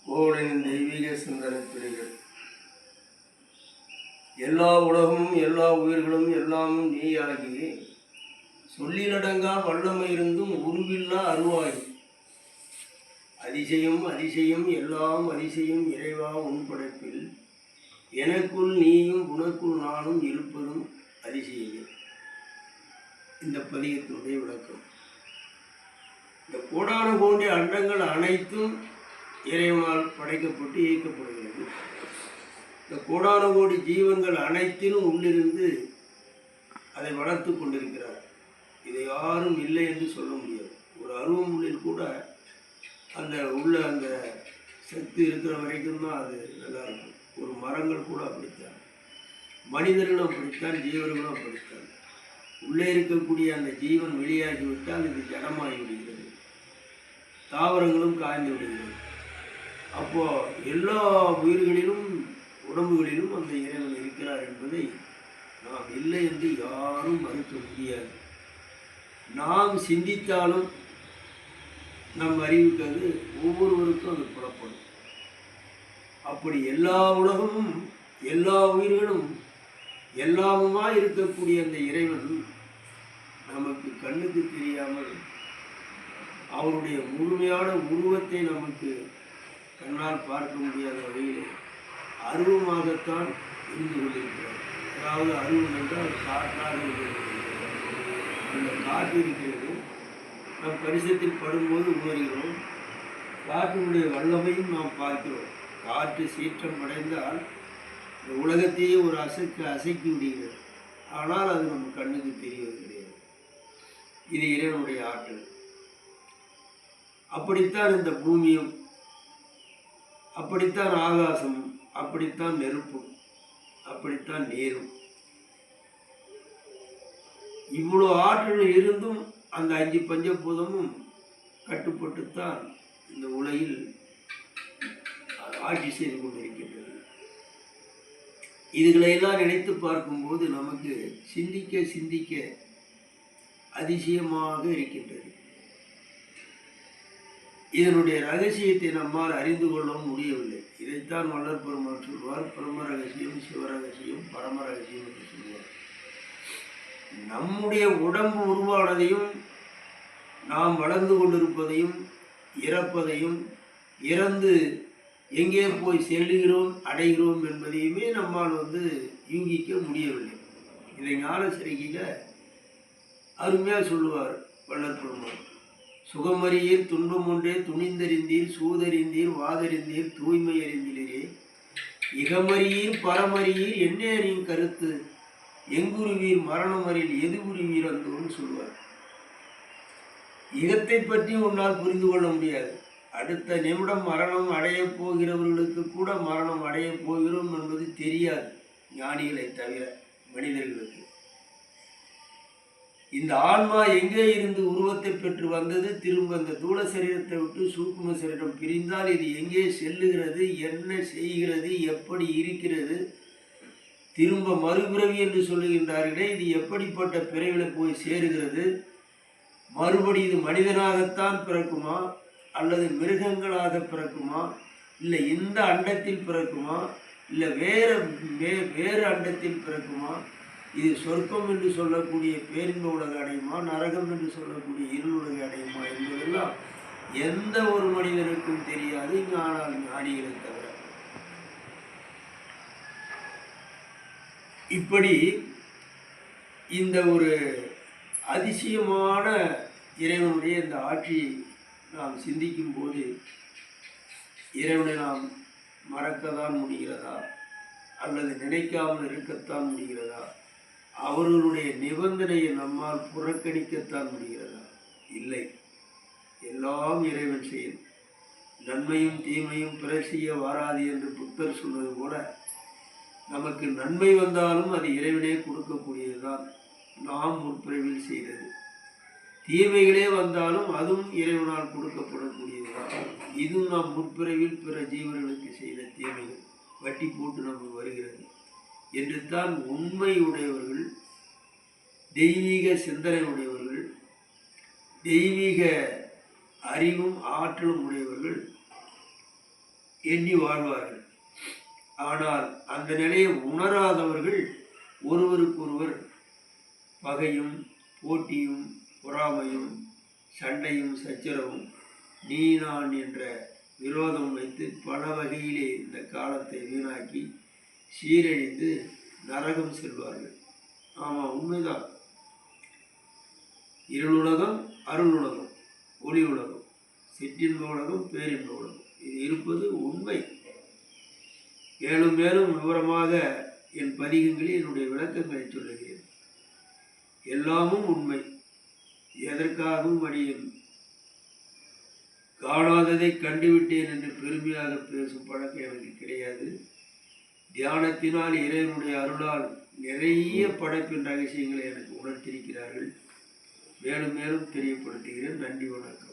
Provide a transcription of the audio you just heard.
கோவலனின் தெய்வீக சிந்தனை துளிகள். எல்லா உலகமும் எல்லா உயிர்களும் எல்லாமும் நீயாகி சொல்லிலடங்கா வல்லமை இருந்தும் உருவில்லா அருவாய். அதிசயம் அதிசயம் எல்லாம் அதிசயம் இறைவா உன் படைப்பில் எனக்குள் நீயும் உனக்குள் நானும் இருப்பதும் அதிசயம். இந்த பதிகத்தினுடைய விளக்கம். இந்த கோடான கோடி அண்டங்கள் அனைத்தும் இறைவனால் படைக்கப்பட்டு இயக்கப்படுகிறது. இந்த கோடான கோடி ஜீவன்கள் அனைத்திலும் உள்ளிருந்து அதை வளர்த்து கொண்டிருக்கிறார். இதை யாரும் இல்லை என்று சொல்ல முடியாது. ஒரு அருவமுள்ளில் கூட அந்த அந்த சக்தி இருக்கிற வரைக்கும் தான் அது நல்லா இருக்கும். ஒரு மரங்கள் கூட அப்படித்தான், மனிதர்களும் அப்படித்தான், ஜீவர்களும் அப்படித்தான். உள்ளே இருக்கக்கூடிய அந்த ஜீவன் வெளியாகிவிட்டால் இது ஜடமாகி விடுகிறது, தாவரங்களும் காய்ந்து விடுகிறது. அப்போ எல்லா உயிர்களிலும் உடம்புகளிலும் அந்த இறைவன் இருக்கிறார் என்பதை நாம் இல்லை என்று யாரும் மறுக்க முடியாது. நாம் சிந்தித்தாலும் நம் அறிவுக்கு அது ஒவ்வொருவருக்கும் அது புலப்படும். அப்படி எல்லா உலகமும் எல்லா உயிர்களும் எல்லாமுமாய் இருக்கக்கூடிய அந்த இறைவன் நமக்கு கண்ணுக்கு தெரியாமல் அவருடைய முழுமையான உருவத்தை நமக்கு கண்ணால் பார்க்க முடியாத வகையில் அருவமாகத்தான் இருந்து கொண்டிருக்கிறார். அதாவது அருவம் என்றால் காற்றாக இருக்கிறது. அந்த காற்று இருக்கிறது, நம் பரிசத்தில் படும்போது உணர்கிறோம். காற்றினுடைய வல்லமையும் நாம் பார்க்கிறோம். காற்று சீற்றம் அடைந்தால் இந்த உலகத்தையே ஒரு அசைக்கி விடுகிறது. ஆனால் அது நம்ம கண்ணுக்கு தெரிவது கிடையாது. இது இறைவனுடைய ஆற்றல். அப்படித்தான் இந்த பூமியும், அப்படித்தான் ஆகாசமும், அப்படித்தான் நெருப்பும், அப்படித்தான் நீரும். இவ்வளோ ஆற்றல் இருந்தும் அந்த 5 பஞ்சபூதமும் கட்டுப்பட்டுத்தான் இந்த உலகில் ஆட்சி செய்து கொண்டிருக்கின்றது. இதுகளையெல்லாம் நினைத்து பார்க்கும்போது நமக்கு சிந்திக்க சிந்திக்க அதிசயமாக இருக்கின்றது. இதனுடைய ரகசியத்தை நம்மால் அறிந்து கொள்ளவும் முடியவில்லை. இதைத்தான் வள்ளல் பெருமான் சொல்வார், பிரம்ம ரகசியம், சிவரகசியம், பரம ரகசியம் என்று சொல்வார். நம்முடைய உடம்பு உருவானதையும், நாம் வளர்ந்து கொண்டிருப்பதையும், இறப்பதையும், இறந்து எங்கே போய் செல்லுகிறோம் அடைகிறோம் என்பதையுமே நம்மால் யூகிக்க முடியவில்லை. இதை ஞான சிறையில் அருமையாக சொல்லுவார் வள்ளல் பெருமான். சுகமறியீர் துன்பம் ஒன்றே துணிந்தறிந்தீர், சூதறிந்தீர், வாதறிந்தீர், தூய்மை அறிந்தீரே, இகமறியீர் பரமறியீர், என்னேரின் கருத்து எங்குருவீர் மரணமறில் எது உருவீர் அந்தோன்னு சொல்லுவார். இகத்தை பற்றி உன்னால் புரிந்து கொள்ள முடியாது. அடுத்த நிமிடம் மரணம் அடையப் போகிறவர்களுக்கு கூட மரணம் அடையப் போகிறோம் என்பது தெரியாது, ஞானிகளை தவிர மனிதர்களுக்கு. இந்த ஆன்மா எங்கே இருந்து உருவத்தை பெற்று வந்தது, திரும்ப அந்த தூள சரீரத்தை விட்டு சூக்கும சரீரம் பிரிந்தால் இது எங்கே செல்லுகிறது, என்ன செய்கிறது, எப்படி இருக்கிறது, திரும்ப மறுபிறவி என்று சொல்லுகின்றார்களே, இது எப்படிப்பட்ட பிறவியில் போய் சேருகிறது, மறுபடி இது மனிதனாகத்தான் பிறக்குமா அல்லது மிருகங்களாக பிறக்குமா, இல்லை இந்த அண்டத்தில் பிறக்குமா, இல்லை வேறு அண்டத்தில் பிறக்குமா, இது சொர்க்கம் என்று சொல்லக்கூடிய பேரின்ப உலக அடையுமா, நரகம் என்று சொல்லக்கூடிய இருள் உலக அடையுமா என்பதெல்லாம் எந்த ஒரு மனிதனுக்கும் தெரியாது, ஆனால் ஞானிகளை தவிர. இப்படி இந்த ஒரு அதிசயமான இறைவனுடைய இந்த ஆட்சியை நாம் சிந்திக்கும் போது இறைவனை நாம் மறக்கத்தான் முடிகிறதா அல்லது நினைக்காமல் இருக்கத்தான் முடிகிறதா, அவர்களுடைய நிபந்தனையை நம்மால் புறக்கணிக்கத்தான் முடிகிறதா? இல்லை, எல்லாம் இறைவன் செயல். நன்மையும் தீமையும் பிற செய்ய வாராது என்று புத்தர் சொன்னது போல, நமக்கு நன்மை வந்தாலும் அது இறைவனே கொடுக்கக்கூடியதுதான், நாம் முற்பிறவில் செய்தது. தீமைகளே வந்தாலும் அதுவும் இறைவனால் கொடுக்கப்படக்கூடியதுதான். இதுவும் நாம் முற்பிறவில் பிற ஜீவர்களுக்கு செய்த தீமைகள் வட்டி போட்டு நமக்கு வருகிறது என்று தான் உண்மை உடையவர்கள், தெய்வீக சிந்தனை உடையவர்கள், தெய்வீக அறிவும் ஆற்றலும் உடையவர்கள் எண்ணி வாழ்வார்கள். ஆனால் அந்த நிலையை உணராதவர்கள் ஒருவருக்கொருவர் பகையும் போட்டியும் பொறாமையும் சண்டையும் சச்சரவும் நீ நான் என்ற விரோதம் வைத்து பல வகையிலே இந்த காலத்தை வீணாக்கி சீரழிந்து நரகம் செல்வார்கள். ஆமாம், உண்மைதான். இருளுலகம், அருள் உலகம், ஒளி உலகம், சிற்றின்ப உலகம், பேரின்ப உலகம், இது இருப்பது உண்மை. மேலும் மேலும் விவரமாக என் பதிகங்களில் என்னுடைய விளக்கங்களை சொல்லுகிறேன். எல்லாமும் உண்மை. எதற்காகவும் அடியேன் காணாததை கண்டுவிட்டேன் என்று பெருமையாக பேசும் பழக்கம் எனக்கு கிடையாது. தியானத்தினால் இறைவனுடைய அருளால் நிறைய படைப்பின் ரகசியங்களை எனக்கு உணர்த்தியிருக்கிறார்கள். மேலும் மேலும் தெரியப்படுத்துகிறேன். நன்றி, வணக்கம்.